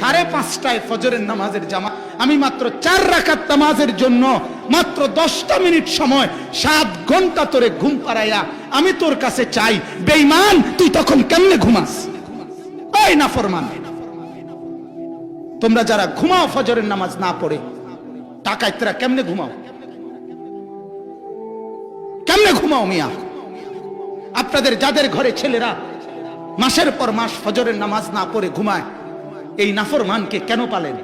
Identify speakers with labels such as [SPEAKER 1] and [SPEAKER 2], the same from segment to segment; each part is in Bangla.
[SPEAKER 1] 5:30টায় ফজরের নামাজের জামাত, আমি মাত্র 4 রাকাত নামাজের জন্য মাত্র 10টা মিনিট সময় 7 ঘন্টা তোরে ঘুম পাড়াইয়া আমি তোর কাছে চাই, বেঈমান তুই তখন কেমনে ঘুমাস? ওই নাফরমান, তোমরা যারা ঘুমাও ফজরের নামাজ না পড়ে, টাকায়তরা কেমনে ঘুমাও? কেমনে ঘুমাও মিয়া? আপনাদের যাদের ঘরে ছেলেরা মাসের পর মাস ফজরের নামাজ না পড়ে ঘুমায়, এই নাফরমানকে কেন পালেন?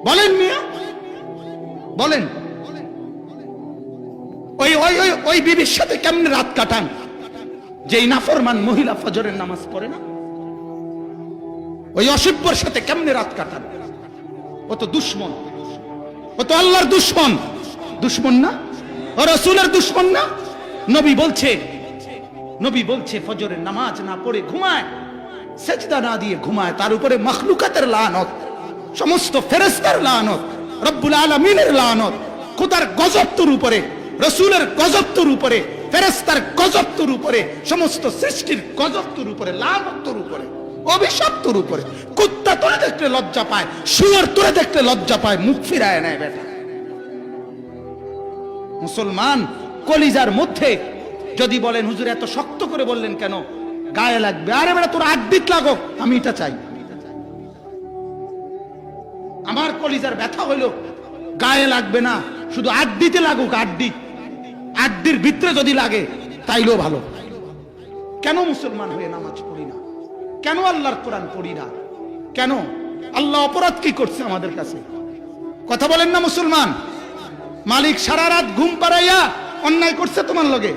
[SPEAKER 1] বলেন মিয়া, বলেন। ওই ওই ওই ওই বিবির সাথে কেমনে রাত কাটান যে এই নাফরমান মহিলা ফজরের নামাজ পড়ে না? ওই অসভ্যর সাথে কেমনে রাত কাটান? ও তো দুশমন, ও তো আল্লাহর দুশমন। দুশমন না? ও রাসূলের দুশমন না? নবী বলছে ফজরের নামাজ না পড়ে ঘুমায়, সেজদা না দিয়ে ঘুমায়, তার উপরে মাখলুকাতের লানত, সমস্ত ফেরেশতার লানত, রব্বুল আলামিনের লানত, খোদার গজব তোর উপরে, রাসূলের গজব তোর উপরে, ফেরেশতার গজব তোর উপরে, সমস্ত সৃষ্টির গজব তোর উপরে, লানত তোর উপরে, অভিশাপ তোর উপরে। কুত্তা তোরে দেখলে লজ্জা পায়, শুয়োর তোরে দেখলে লজ্জা পায়, মুখ ফিরায় নেয় বেটা। মুসলমান কলিজার মধ্যে যদি বলেন হুজুর এত শক্ত করে বললেন কেন, গায়ে লাগবে, আরে বেটা তোর আড্ডিত লাগো, আমি এটা চাই। আমার কলিজার ব্যথা হইলো গায়ে লাগবে না, শুধু আড্ডিতে লাগুক, আড্ডির ভিতরে যদি লাগে তাইলেও ভালো। কেন মুসলমান হয়ে নামাজ পড়ি না? কেন আল্লাহর কোরআন পড়ি না? কেন? আল্লাহ অপরাধ কি করছে আমাদের কাছে? কথা বলেন না মুসলমান। মালিক সারা রাত ঘুম পাড়াইয়া অন্যায় করছে তোমার লগে,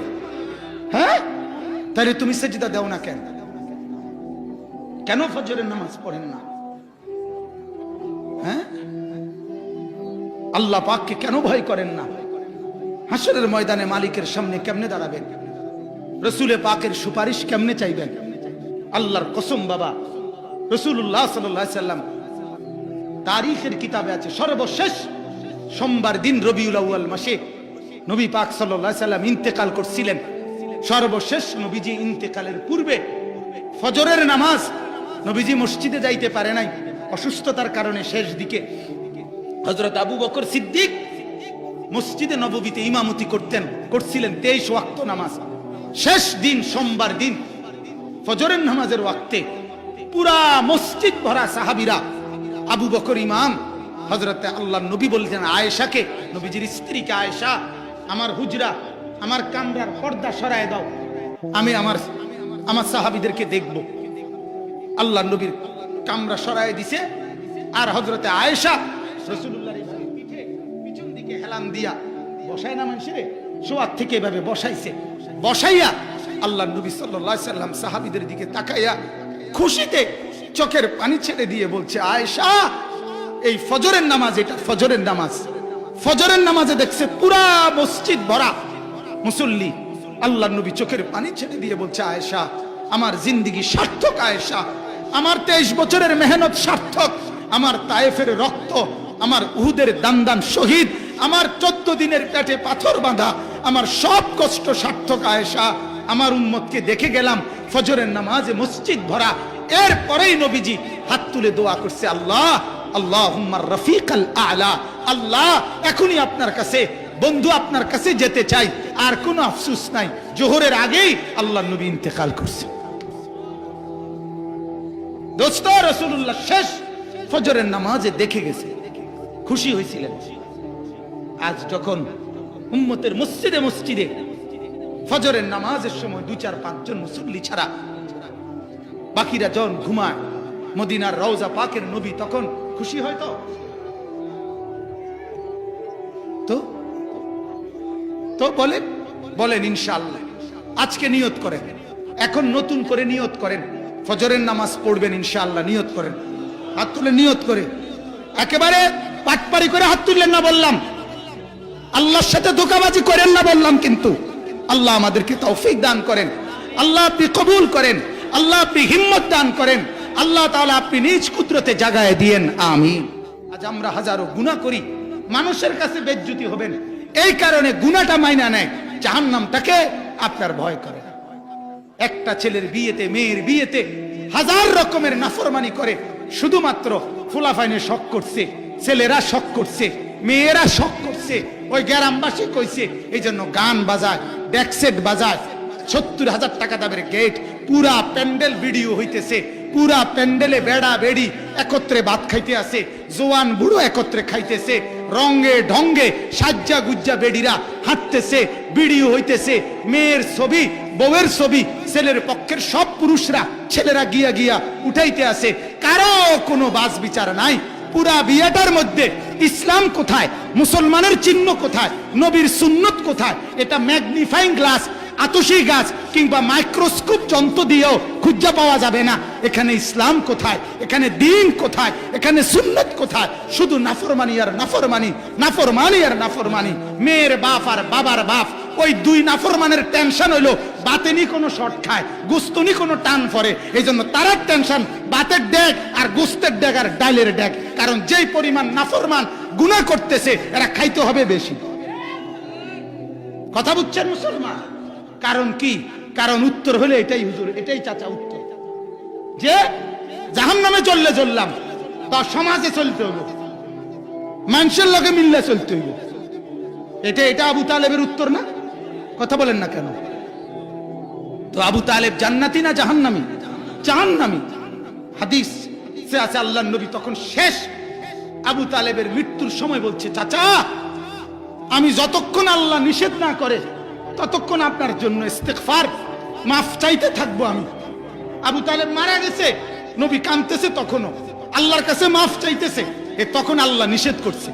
[SPEAKER 1] হ্যাঁ? তাহলে তুমি সেজদা দাও না কেন? কেন ফজরের নামাজ পড়েন না? হ্যাঁ? আল্লাহ পাককে কেন ভয় করেন না? হাসরের ময়দানে মালিকের সামনে কেমনে দাঁড়াবেন? রসুলে পাকের সুপারিশ কেমনে চাইবেন? আল্লাহর কসম বাবা, রাসূলুল্লাহ সাল্লাল্লাহু আলাইহি সাল্লাম তারিখের কিতাবে আছে, সর্বশেষ সোমবার দিন রবিউল আউয়াল মাসে নবী পাক সাল্লাল্লাহু আলাইহি সাল্লাম ইন্তেকাল করছিলেন। সর্বশেষ নবীজি ইন্তেকালের পূর্বে ফজরের নামাজ নবীজি মসজিদে যাইতে পারে নাই, অসুস্থতার কারণে শেষ দিকে হযরত আবু বকর সিদ্দিক মসজিদে নববীতে ইমামতি করছিলেন 23 ওয়াক্ত নামাজ। শেষ দিন সোমবার দিন ফজরের নামাজের ওয়াক্তে পুরা মসজিদ ভরা সাহাবীরা, আবু বকর ইমাম, হযরত আল্লাহর নবী বললেন আয়েশাকে, নবীজির স্ত্রীকে, আয়েশা আমার হুজরা, আমার কামরার পর্দা সরায় দাও, আমি আমার সাহাবীদেরকে দেখব। আল্লাহর নবীর কামরা সরায় দিছে, আর হযরতে আয়েশা রাসূলুল্লাহর পিছন দিকে হেলান দিয়া বসায় না, মানুষের শোয়ার থেকে এভাবে বসাইছে, বসাইয়া আল্লাহর নবী সাল্লাল্লাহু আলাইহি সাল্লাম সাহাবীদের দিকে তাকাইয়া খুশিতে চোখের পানি ছেড়ে দিয়ে বলছে, আয়েশা এই ফজরের নামাজ, এটা ফজরের নামাজ। ফজরের নামাজে দেখছে পুরা মসজিদ ভরা মুসল্লি। আল্লাহর নবী চোখের পানি ছেড়ে দিয়ে বলছে, আয়েশা আমার জিন্দেগি সার্থক, আয়েশা আমার 23 বছরের মেহনত সার্থক, আমার তায়েফের রক্ত, আমার উহুদের দান শহীদ, আমার 14 দিনের পেটে পাথর বাঁধা, আমার সব কষ্ট সার্থক, আয়েশা আমার উম্মতকে দেখে গেলাম ফজরের নামাজে মসজিদ ভরা। এরপরেই নবীজি হাত তুলে দোয়া করছে, আল্লাহ আল্লাহুম্মা রফিকাল আলা, আল্লাহ এখনই আপনার কাছে, বন্ধু আপনার কাছে যেতে চাই, আর কোনো আফসোস নাই। জোহরের আগেই আল্লাহর নবী ইন্তেকাল করছে। দোস্ত, রাসূলুল্লাহ শেষ ফজরের নামাজে দেখে গেছে, খুশি হয়েছিলেন। আজ যখন উম্মতের মসজিদে মসজিদে ফজরের নামাজের সময় 2-4-5 জন মুসল্লি ছাড়া বাকিরা জন ঘুমায়, মদিনার রওজা পাকের নবী তখন খুশি হয় তো বলেন ইনশাআল্লাহ। আজকে নিয়ত করেন, এখন নতুন করে নিয়ত করেন, ফজরের নামাজ পড়বেন ইনশাআল্লাহ। নিয়ত করেন, হাত তুলে নিয়ত করে, একেবারে পাটপাড়ি করে হাত তুললেন না বললাম, আল্লাহর সাথে ধোঁকাবাজি করেন না বললাম, কিন্তু আল্লাহ আমাদেরকে তৌফিক দান করেন, আল্লাহ আপনি কবুল করেন, আল্লাহ আপনি হিম্মত দান করেন, আল্লাহ তাআলা আপনি নিজ কুদরতে জাগায় দিয়েন, আমিন। আজ আমরা হাজারো গুনাহ করি, মানুষের কাছে বেজ্জতি হবেন, এই কারণে গুনাহটা মাইনা নেয়, জাহান্নামটাকে আপনার ভয় করে। একটা ছেলের বিয়েতে, মেয়ের বিয়েতে হাজার রকমের নাফরমানি করে, শুধুমাত্র ফুলাফাইনে শখ করছে, ছেলেরা শখ করছে, মেয়েরা শখ করছে, ওই গ্রামবাসী কইছে, এই জন্য গান বাজায়, ডেকসেট বাজায়, 70,000 টাকা দামের গেট, পুরা প্যান্ডেল ভিডিও হইতেছে, পুরা প্যান্ডেলে বেড়া বেড়ি একত্রে ভাত খাইতে আছে, জোয়ান বুড়ো একত্রে খাইতেছে, রঙে ঢঙ্গে সাজ্জা গুজ্জা বেড়িরা হাঁটতেছে, ভিডিও হইতেছে, মেয়ের ছবি, বউয়ের ছবি, ছেলের পক্ষের সব পুরুষরা ছেলেরা গিয়া গিয়া উঠাইতে আছে, কারো কোনো বাস বিচার নাই। পুরা বিয়েটার মধ্যে ইসলাম কোথায়, মুসলমানের চিহ্ন কোথায়, নবীর সুন্নত কোথায়, এটা ম্যাগনিফাইং গ্লাস, আতশী গাছ কিংবা মাইক্রোস্কোপ যন্ত্র দিয়েও খুঁজে পাওয়া যাবে না। এখানে ইসলাম কোথায়, এখানে দ্বীন কোথায়, এখানে সুন্নত কোথায়? শুধু নাফরমানি আর নাফরমানি, নাফরমানি আর নাফরমানি। মেয়ের বাপ আর বাবার বাপ, ওই দুই নাফরমানের টেনশন হইলো বাতেনি কোনো শর্ট খায়, গুস্তনি কোনো টান পড়ে, এই জন্য তার টেনশন বাতের ডেক আর গুস্তের ডেক আর ডাইলের ডেক। কারণ যেই পরিমাণ নাফরমান গুনাহ করতেছে, এরা খাইতে হবে বেশি। কথা বুঝছেন মুসলমান? কারণ কি? কারণ উত্তর হলে এটাই হুজুর, এটাই চাচা উত্তর, যে জাহান্নামে চললে চললাম, তা সমাজে চলতে হলো, মানুষের লগে মিললে চলতে হইব। এটা আবু তালেবের উত্তর না? কথা বলেন না কেন? তো আবু তালেব জান্নাতি না জাহান্নামী? জাহান্নামী। হাদিস সে আছে, আল্লাহর নবী তখন শেষ আবু তালেবের মৃত্যুর সময় বলছে, চাচা আমি যতক্ষণ আল্লাহ নিষেধ না করে ততক্ষণ আপনার জন্য ইস্তেগফার, মাফ চাইতে থাকবো আমি। আবু তালেব মারা গেছে, নবী কাঁদতেছে, তখনও আল্লাহর কাছে মাফ চাইতেছে। তখন আল্লাহ নিষেধ করছে,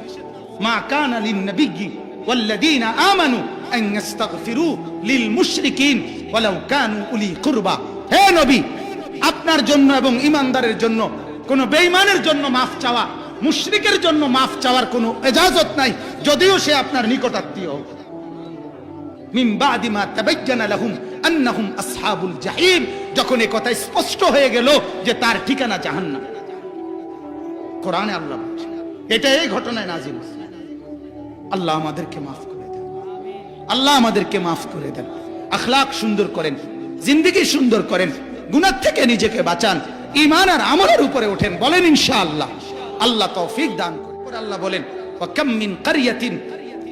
[SPEAKER 1] মা কানা লিন নবিয়্যি ওয়াল্লাযীনা আমানু আন ইস্তাগফিরু লিল মুশরিকিন ওয়ালাউ কানু উলি কুরবা। হে নবী, আপনার জন্য এবং ঈমানদারের জন্য, কোন বেঈমানের জন্য মাফ চাওয়া, মুশরিকের জন্য মাফ চাওয়ার কোনো ইজাজত নাই, যদিও সে আপনার নিকটাত্মীয় হোক। মিন বাদি মা তাবায়্যানা লাহুম আন্নাহুম আসহাবুল জাহিম, যখন এই কথা স্পষ্ট হয়ে গেল যে তার ঠিকানা জাহান্নাম। কোরআনে আল্লাহ বলছে, এটা এই ঘটনায় নাযিল। আল্লাহ আমাদেরকে মাফ করে দেন, আল্লাহ আমাদেরকে মাফ করে দেন। আখলাক সুন্দর করেন, জিন্দেগি সুন্দর করেন, গুনাহ থেকে নিজেকে বাঁচান, ঈমান আর আমলের উপরে ওঠেন। বলেন ইনশাআল্লাহ। আল্লাহ তৌফিক দান করেন। আল্লাহ বলেন, ওয়া কাম মিন কারিয়াতিন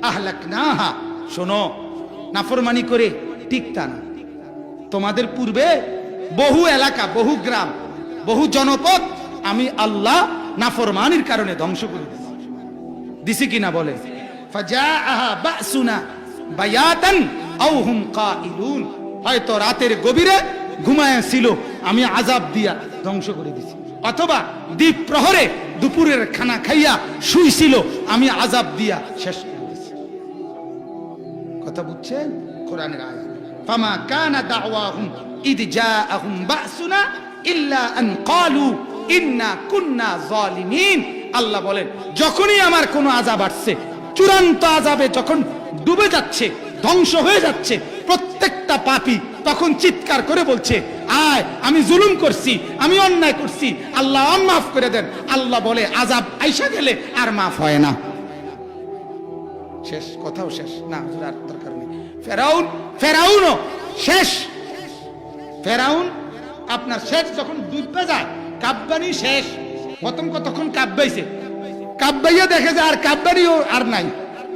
[SPEAKER 1] আহলাকনাহা। শোনো, নাফরমানি করে টিকতা না। তোমাদের পূর্বে বহু এলাকা, বহু গ্রাম, বহু জনপদ আমি আল্লাহ নাফরমানির কারণে ধ্বংস করে দিছি কিনা বলে। ফাজাআহা বাসুনা বায়াতান আও হুম কাইলুন, হয়তো রাতের গভীরে ঘুমায় ছিল, আমি আযাব দিয়া ধ্বংস করে দিছি, অথবা দ্বীপ প্রহরে দুপুরের খানা খাইয়া শুইছিল, আমি আযাব দিয়া শেষ করে দিছি। কথা বুঝছেন? কোরআনের আয়াত। ফামা কানা দাওয়াহুম ইদ জাআহুম বাসুনা ইল্লা আন ক্বালু ইন্না কুন্না যালিমিন। আল্লাহ বলেন, যখনই আমার কোনো আযাব আসছে, চূড়ান্ত আযাবে যখন ডুবে যাচ্ছে, ধ্বংস হয়ে যাচ্ছে প্রত্যেকটা পাপী, তখন চিৎকার করে বলছে, আয় আমি জুলুম করছি, আমি অন্যায় করছি, আল্লাহ মাফ করে দেন। আল্লাহ বলে, আযাব আইসা গেলে আর মাফ হয় না। শেষ, কথাও শেষ না, আর দরকার নেই। ফেরাউনও শেষ। ফেরাউন আপনার শেষ যখন ডুবে যায়, কাব্বানি শেষ। প্রথম কতক্ষণ কাব্বাইছে, কাব্বাইয়া দেখে যে আর কাব্বানিও আর নাই,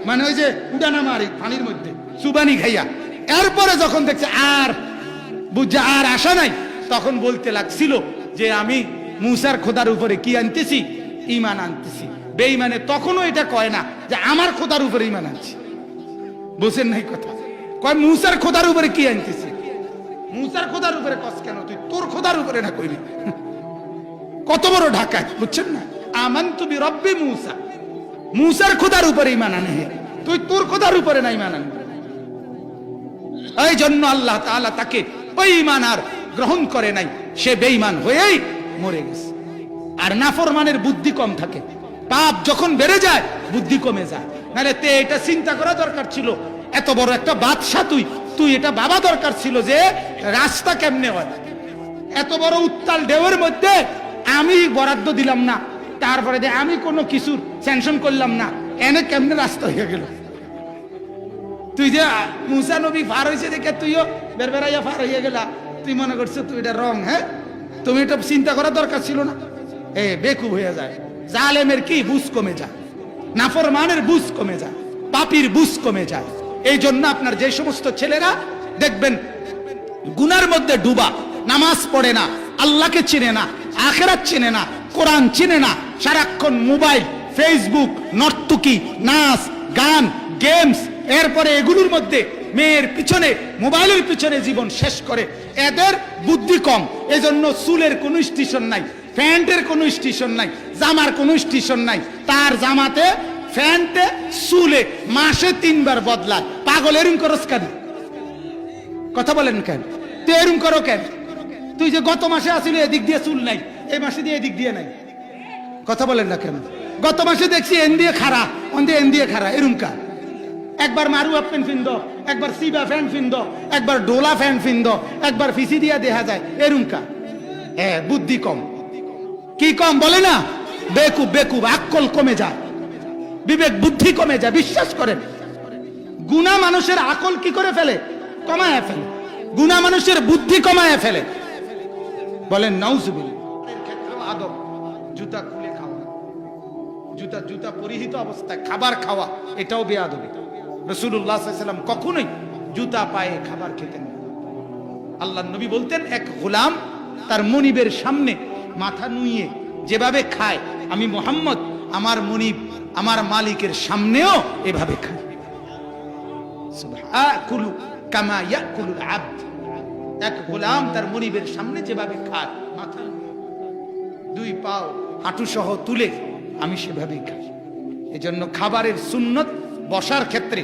[SPEAKER 1] মানে ওই যে উডানা মারি পানির মধ্যে সুবানি খাইয়া। এরপরে যখন দেখছে আর বুঝছে আর আশা নাই, তখন বলতে লাগছিল যে আমি মুসার খোদার উপরে কি আনতেছি? ঈমান আনতেছি। বেঈমানে তখনও এটা কয় না যে আমার খোদার উপরে ঈমান আনছি। বুঝেন নাই কথা? কয় মুসার খোদার উপরে কি আনতেছি। মুসার খোদার উপরে কস কেন? তুই তোর খোদার উপরে না কইবি। কত বড় ঢাকা, বুঝছেন না? আমানতু বিরব্বি মুসা, মুসার খোদার উপরে ঈমান আনে, তুই তোর খোদার উপরে না ঈমান আনবি। এই জন্য আল্লাহ তাআলা তাকে ওই ঈমান আর গ্রহণ করে নাই, সে বেঈমান হয়েই মরে গেছে। আর নাফরমানের বুদ্ধি কম থাকে, পাপ যখন বেড়ে যায় বুদ্ধি কমে যায়। নাহলে তে এটা চিন্তা করা দরকার ছিল, এত বড় একটা বাদশা তুই এটা ভাবা দরকার ছিল যে রাস্তা কেমনে হয়। এত বড় উত্তাল ঢেউয়ের মধ্যে আমি বরাদ্দ দিলাম না, তারপরে যে আমি কোনো কিছুর স্যাংশন করলাম না, এনে কেমনে রাস্তা হয়ে গেল। তুই যে মুসা নবী পার হয়েছে দেখে তুইও বেরবেরাইয়া পার হয়ে গেলা, তুই মনে করছো তুই এটা রং। হ্যাঁ, তুমি এটা চিন্তা করা দরকার ছিল না। বেকুব হয়ে যায়। জালেমের কি বুঝ কমে যায়, নাফরমানের বুঝ কমে যায়, পাপীর বুঝ কমে যায়। এই জন্য আপনার যে সমস্ত ছেলেরা দেখবেন গুনার মধ্যে ডুবা, নামাজ পড়ে না, আল্লাহকে চিনে না, আখিরাত চিনে না, কোরআন চিনে না, সারাক্ষণ মোবাইল, ফেসবুক, নর্তকী, নাচ, গান, গেমস, এরপরে এগুলোর মধ্যে মেয়ের পিছনে, মোবাইলের পিছনে জীবন শেষ করে, এদের বুদ্ধি কম। এজন্য চুলের কোনো স্টেশন নাই, প্যান্টের কোনো স্টেশন নাই, জামার কোনো স্টেশন নাই। তার জামাতে, প্যান্টে, চুলে মাসে 3 বার বদলায়। পাগল এরম করস কেন? কথা বলেন কেন? তুই এরম করো কেন? তুই যে গত মাসে আসিল এদিক দিয়ে চুল নাই, এই মাসে দিয়ে এদিক দিয়ে নাই। কথা বলেন না কেন? গত মাসে দেখছি এন দিয়ে খাড়া, অন দিয়ে এন দিয়ে খাড়া, এরম কা? একবার মারুয়া প্যান্ট ফিন্দ, একবার সিবা প্যান্ট ফিন্দ, একবার ডোলা প্যান্ট ফিন্দ, একবার ফিসি দিয়া দেখা যায়, এরম কা? বুদ্ধি কম। কি কম বলে না? বেকুব, বেকুব, আকল কমে যায়, বিবেক বুদ্ধি কমে যায়। বিশ্বাস করেন, গুনাহ মানুষের আকল কি করে ফেলে? কমায় ফেলে। গুনাহ মানুষের বুদ্ধি কমায় ফেলে। বলেন নাউজুবিল্লাহ। আদব, জুতা খুলে খাওয়া, জুতা পরিহিত অবস্থায় খাবার খাওয়া, এটাও বেয়াদবি। রাসূলুল্লাহ সাল্লাল্লাহু আলাইহি ওয়াসাল্লাম কখনোই জুতা পায়ে খাবার খেতেন না। আল্লাহর নবী বলতেন, এক গোলাম তার মনিবের সামনে মাথা নুইয়ে যেভাবে খায়, আমি মুহাম্মদ আমার মনিব, আমার মালিকের সামনেও এভাবে খায়। সুবহানাকুলু কামা ইয়াকুলুল আবদ। এক গোলাম তার মনিবের সামনে যেভাবে খায়, মাথা 2 পাও হাঁটু সহ তুলে, আমি সেভাবেই খাই। এজন্য খাবারের সুন্নত বসার ক্ষেত্রে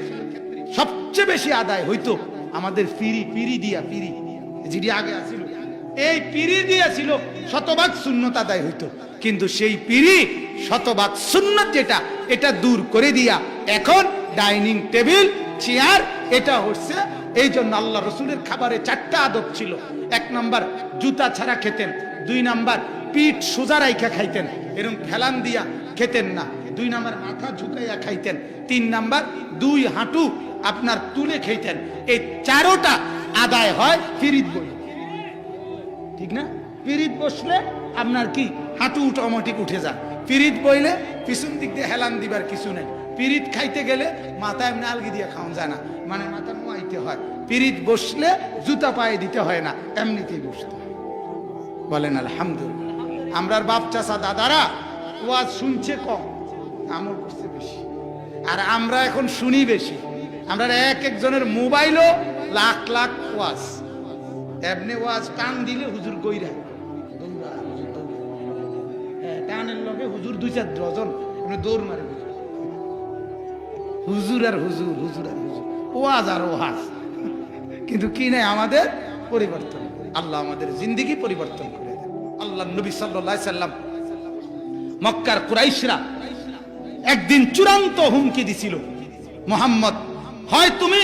[SPEAKER 1] সবচেয়ে বেশি আদায় হইতো আমাদের পিরি দিয়া, পিরি যেটি আগে আছিল, এই পিরি দিয়া ছিল শতভাগ সুন্নত আদায় হইতো। কিন্তু সেই পিরি শতভাগ সুন্নত যেটা, এটা দূর করে দিয়া এখন ডাইনিং টেবিল, চেয়ার, এটা হচ্ছে। এই জন্য আল্লাহ রসুলের খাবারে 4টা আদব ছিল। 1 নাম্বার, জুতা ছাড়া খেতেন। 2 নাম্বার, পিঠ সোজা রাইখা খাইতেন, এরকম ফেলান দিয়া খেতেন না। 2 নাম্বার, মাথা ঝুঁকাইয়া খাইতেন। 3 নাম্বার, 2 হাঁটু আপনার তুলে খাইতেন। এই 4টা আদায় হয় পিরিত বই, ঠিক না? পিরিত বসলে আপনার কি হাঁটু অটোমেটিক উঠে যায়। পিরিত বইলে পিছন দিক দিয়ে হেলান দিবার কিছু নাই। পিরিত খাইতে গেলে মাথা এমনি আলগি দিয়ে খাওয়া যায় না, মানে মাথা নোয়াইতে হয়। পিরিত বসলে জুতা পায়ে দিতে হয় না, এমনিতেই বসতে হয়। বলেন আলহামদুলিল্লাহ। আমরার বাপ চাচা দাদারা ওয়াজ শুনছে কম, আমল করছে বেশি। আর আমরা এখন শুনি বেশি। আমরা এক একজনের মোবাইলও লাখ লাখ ওয়াজ, এমনি ওয়াজ টান দিলে হুজুর কইরা টানের লগে হুজুর 2-4 ডজন দৌড় মারে। হুজুর আর হুজুর, হুজুর আর হুজুর, ওয়াজ আর ওয়াজ। কিন্তু কি নাই আমাদের পরিবর্তন। আল্লাহ আমাদের জিন্দেগি পরিবর্তন করে দেন। আল্লাহ নবী সাল্লাল্লাহু আলাইহি সাল্লাম, মক্কার কুরাইশরা একদিন চূড়ান্ত হুমকি দিছিল, মুহাম্মদ হয় তুমি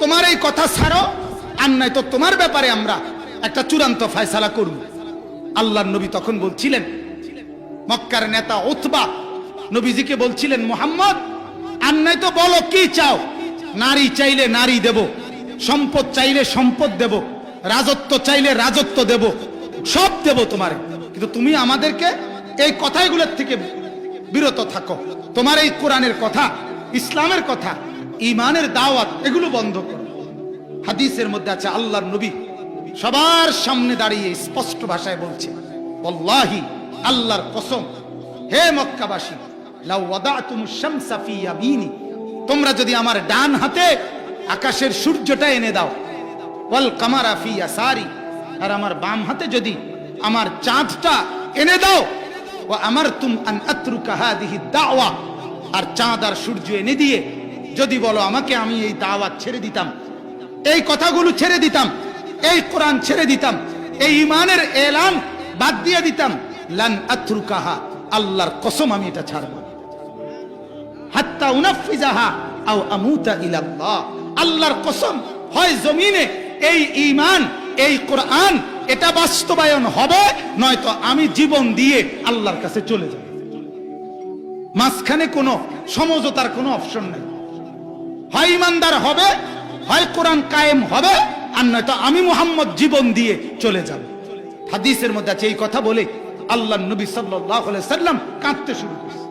[SPEAKER 1] তোমার এই কথা ছাড়ো, আর নাই তো তোমার ব্যাপারে আমরা একটা চূড়ান্ত ফয়সালা করব। আল্লাহর নবী তখন বলছিলেন, মক্কার নেতা উতবা নবীজিকে বলছিলেন, মুহাম্মদ আর নাই তো বলো কি চাও? নারী চাইলে নারী দেব, সম্পদ চাইলে সম্পদ দেব, রাজত্ব চাইলে রাজত্ব দেব, সব দেব তোমারে। কিন্তু তুমি আমাদেরকে এই কথাগুলোর থেকে বিরত থাকো। তোমার এই কোরআনের কথা, ইসলামের কথা, ঈমানের দাওয়াত, এগুলো বন্ধ করো। হাদিসের মধ্যে আছে আল্লাহর নবী সবার সামনে দাঁড়িয়ে স্পষ্ট ভাষায় বলছে, ওয়াল্লাহি, আল্লাহর কসম, হে মক্কাবাসী, লাউ ওয়াদাতুমুশ শামসা ফি ইয়ামিনি, তোমরা যদি আমার ডান হাতে আকাশের সূর্যটা এনে দাও, ওয়াল কামারা ফি ইয়াসারি, আর আমার বাম হাতে যদি আমার চাঁদটা এনে দাও, ওয়া আমারতুম আন আতরুকা হাদিহি দাওয়া, আর চাঁদ আর সূর্য এনে দিয়ে যদি বলো আমাকে, আমি এই দাওয়াত ছেড়ে দিতাম, এই কথাগুলো ছেড়ে দিতাম, এই কোরআন ছেড়ে দিতাম, এই ঈমানের এলান বাদ দিয়ে দিতাম, লান আতরুকাহা, আল্লাহর কসম আমি এটা ছাড়ব না, হাত্তা উনাফিজাহা আও আমুতা ইলাল্লাহ, আল্লাহর কসম, হয় জমিনে এই ঈমান, এই কোরআন, এটা বাস্তবায়ন হবে, নয়তো আমি জীবন দিয়ে আল্লাহর কাছে চলে যাব। মাঝখানে কোনো সমঝোতার কোনো অপশন নাই। হয় ইমানদার হবে, হয় কোরআন কায়েম হবে, আর নয়তো আমি মুহাম্মদ জীবন দিয়ে চলে যাব। হাদিসের মধ্যে আছে, এই কথা বলে আল্লাহ নবী সাল্লাল্লাহু আলাইহি সাল্লাম কাঁদতে শুরু করছে,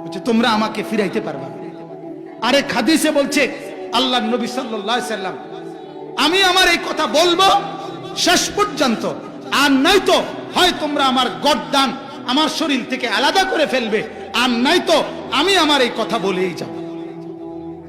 [SPEAKER 1] বলছে তোমরা আমাকে ফিরাইতে পারবা না। আরেক হাদিসে বলছে আল্লাহ নবী সাল্লাল্লাহু আলাইহি সাল্লাম, আমি আমার এই কথা বলবো শেষ পর্যন্ত, আর নয়তো হয় তোমরা আমার গর্দান আমার শরীর থেকে আলাদা করে ফেলবে, আর নয়তো আমি আমার এই কথা বলেই যাব।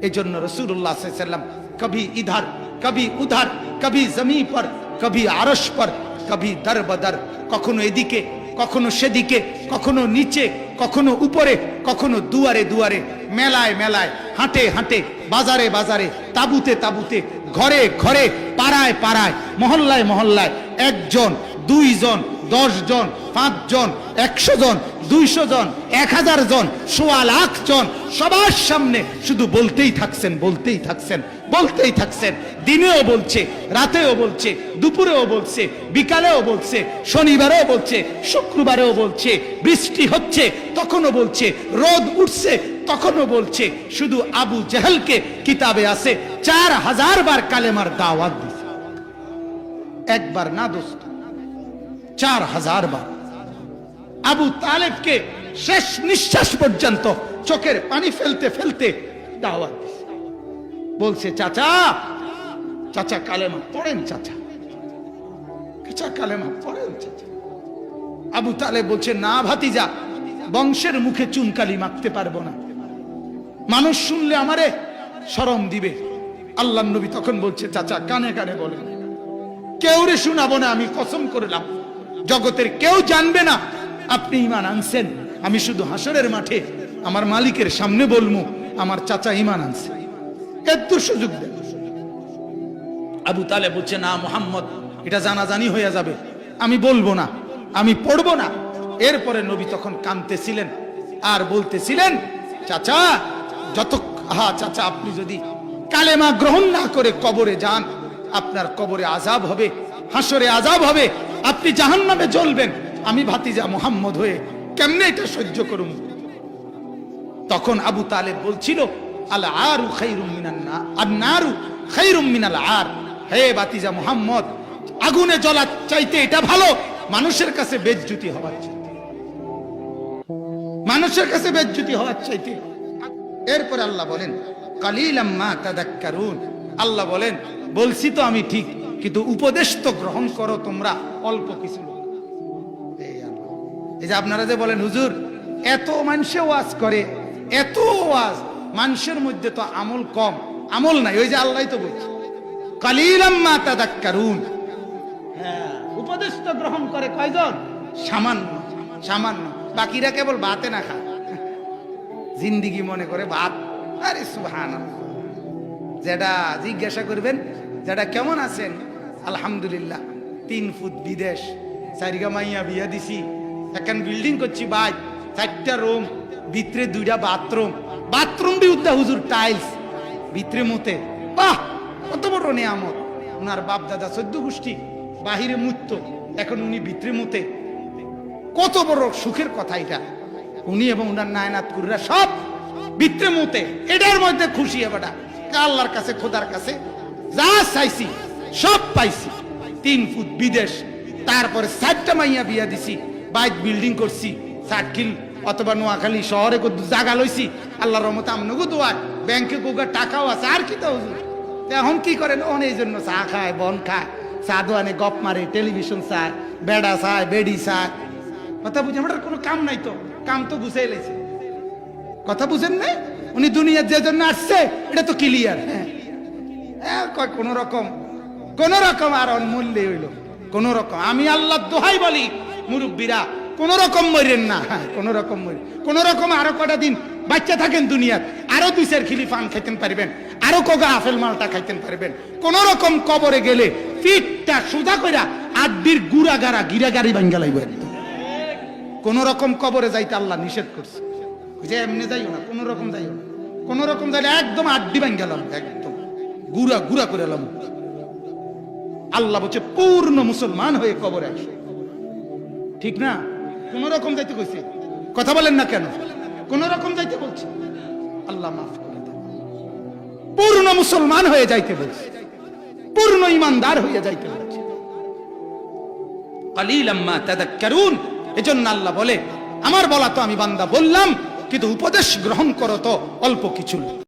[SPEAKER 1] এই জন্য রাসূলুল্লাহ সাল্লাল্লাহু আলাইহি সাল্লাম কবি ইধার কবি উধার, কবি জমিন পর কবি আরশ পর কবি দর বদর, কখনো এদিকে কখনো সেদিকে, কখনো নিচে কখনো উপরে, কখনো দুয়ারে দুয়ারে, মেলায় মেলায়, হাঁটে হাঁটে, বাজারে বাজারে, তাবুতে তাবুতে, ঘরে ঘরে, পাড়ায় পাড়ায়, মহল্লায় মহল্লায়, একজন, দুইজন, 10 জন, 5 জন, 100 জন, 200 জন, 1000 জন, 1.25 লাখ জন, সবার সামনে শুধু বলতেই থাকছেন, বলতেই থাকছেন, বলতেই থাকছেন। দিনেও বলছে, রাতেও বলছে, দুপুরেও বলছে, বিকালেও বলছে, শনিবারেও বলছে, শুক্রবারেও বলছে, বৃষ্টি হচ্ছে তখনও বলছে, রোদ উঠছে তখনও বলছে। শুধু আবু জেহেলকে কিতাবে আছে 4000 বার কালেমার দাওয়াত দিয়েছে, একবার না দোস্ত, 4000 বার। আবু তালেবকে শেষ নিঃশ্বাস পর্যন্ত চোখের পানি ফেলতে ফেলতে দাওয়াত দিয়েছে, বলছে চাচা, চাচা কালেমা পড়েন, চাচা, চাচা কালেমা পড়েন চাচা। আবু তালেব বলছে না ভাতিজা, বংশের মুখে চুনকালি মাখতে পারবো না, মানুষ শুনলে আমারে শরম দিবে। আল্লাহ নবী তখন বলছে চাচা কানে কানে বলেন, কেউ রে শোনাবো না, আমি কসম করলাম জগতের কেউ জানবে না আপনি ঈমান আনছেন, আমি শুধু হাসরের মাঠে আমার মালিকের সামনে বলবো আমার চাচা ঈমান আনছে, এত সুযোগ দেন। আবু তালেব বলছে না মুহাম্মদ, এটা জানাজানি হয়ে যাবে, আমি বলবো না, আমি পড়বো না। এরপরে নবী তখন কাঁদতেছিলেন আর বলতেছিলেন চাচা চাচা আপনি যদি কালেমা গ্রহণ না করে কবরে যান, আপনার কবরে আযাব হবে, হাসরে আযাব হবে, আপনি জাহান্নামে জ্বলবেন, আমি ভাতিজা মুহাম্মদ হয়ে কেমনে এটা সহ্য করুম। তখন আবু তালেব বলছিল আল আরু খায়রুম মিনান নার, আন নারু খায়রুম মিনাল আর, হে ভাতিজা মুহাম্মদ, আগুনে জ্বলা চাইতে এটা ভালো মানুষের কাছে বেজ্জতি হওয়ার চাইতে, মানুষের কাছে বেজ্জতি হওয়ার চাইতে। এরপর আল্লাহ বলেন কালিলাম মা তাদাক্কারুন, আল্লাহ বলেন বলছি তো আমি ঠিক, কিন্তু উপদেশ তো গ্রহণ করো তোমরা অল্প কিছু। এই যে আপনারা যে বলেন হুজুর এত মানুষে ওয়াজ করে, এত ওয়াজ, মানুষের মধ্যে তো আমল কম, আমল নাই, ওই যে আল্লাহ তো বলছে কালিলাম মা তাদাক্কারুন, উপদেশ তো গ্রহণ করে কয়জন? সামান্য, সামান্য, বাকিরা কেবল ভাতে না খা, জিন্দিগি মনে করে ভাত। আরে সুবহানাল্লাহ, যেটা জিজ্ঞাসা করবেন যেটা কেমন আছেন, আলহামদুলিল্লাহ, 3 ফুট বিদেশ, 4 মাইয়া বিয়া দিছি, এখন বিল্ডিং করছি ভাই, 4টা রুম, ভিতরে 2টা বাথরুম, বাথরুম বি উদ্দা হুজুর টাইলস, ভিতরে মতে, বাহ কত বড় নিয়ামত। ওনার বাপ দাদা 14 গোষ্ঠী বাহিরে মুত্ত, এখন উনি ভিতরে মতে, কত বড় সুখের কথা এটা। উনি এবং ওনার নায়নাত কুররা সব ভিতরে মতে, এটার মধ্যে খুশি এবারটা আল্লাহর কাছে, খোদার কাছে যা চাইছি সব পাইছি। 3 ফুট বিদেশ, তারপরে 4টা মাইয়া বিয়া দিছি, বাইক বিল্ডিং করছি, 60 অথবা নোয়াখালী শহরে জায়গা লইছি, আল্লাহর রহমতে আমনগো দোয়ায়, ব্যাংকে গোগা টাকাও আছে, আর কি তো হুজুর। এখন কি করেন, এই জন্য চা খায়, বন খায়, চা দোয়ানে গপ মারে, টেলিভিশন চায়, বেড়া চায়, বেডি চায়, কথা বুঝে আমার কোনো কাম নাই, তো কাম তো বুঝাই লাইছে, কথা বুঝেন নাই? উনি দুনিয়ার যে জন্য আসছে এটা তো ক্লিয়ার। হ্যাঁ কোন রকম আর অনমূল্য হইল, কোন রকম। আমি আল্লাহ দোহাই বলি মুরব্বীরা, কোন রকম মরেন না, কোন রকম মরেন, কোন রকম আরো কটা দিন বাচ্চা থাকেন দুনিয়ার, আরো 2-4 খিলি পান খাইতেন পারবেন, আরো কগা আপেল মালটা খাইতেন পারবেন। কোন রকম কবরে গেলে পিঠটা সোজা কইরা আড্ডির গুড়াগাড়া গিরাগাড়ি ভাঙ্গা লাইব একদম। কোন রকম কবরে যাইতে আল্লাহ নিষেধ করছে, যে এমনি যাইও না, কোন রকম যাইও না, কোন রকম যাইলে একদম আড্ডি ভাঙ্গালাম, একদম গুড়া গুড়া করে এলাম। আল্লাহ বলছে পূর্ণ মুসলমান হয়ে কবরে আসো, ঠিক না? কোন রকম যাইতে কইছে, কথা বলেন না কেন? কোন রকম যাইতে বলছে, আল্লাহ মাফ করে দেন, পূর্ণ মুসলমান হয়ে যাইতে বলছে, পূর্ণ ইমানদার হয়ে যাইতে বলছে। কালিলাম মা তাদাক্কারুন, এজন্য আল্লাহ বলে আমার বলা তো আমি বান্দা বললাম, কিন্তু উপদেশ গ্রহণ করো তো অল্প কিছু।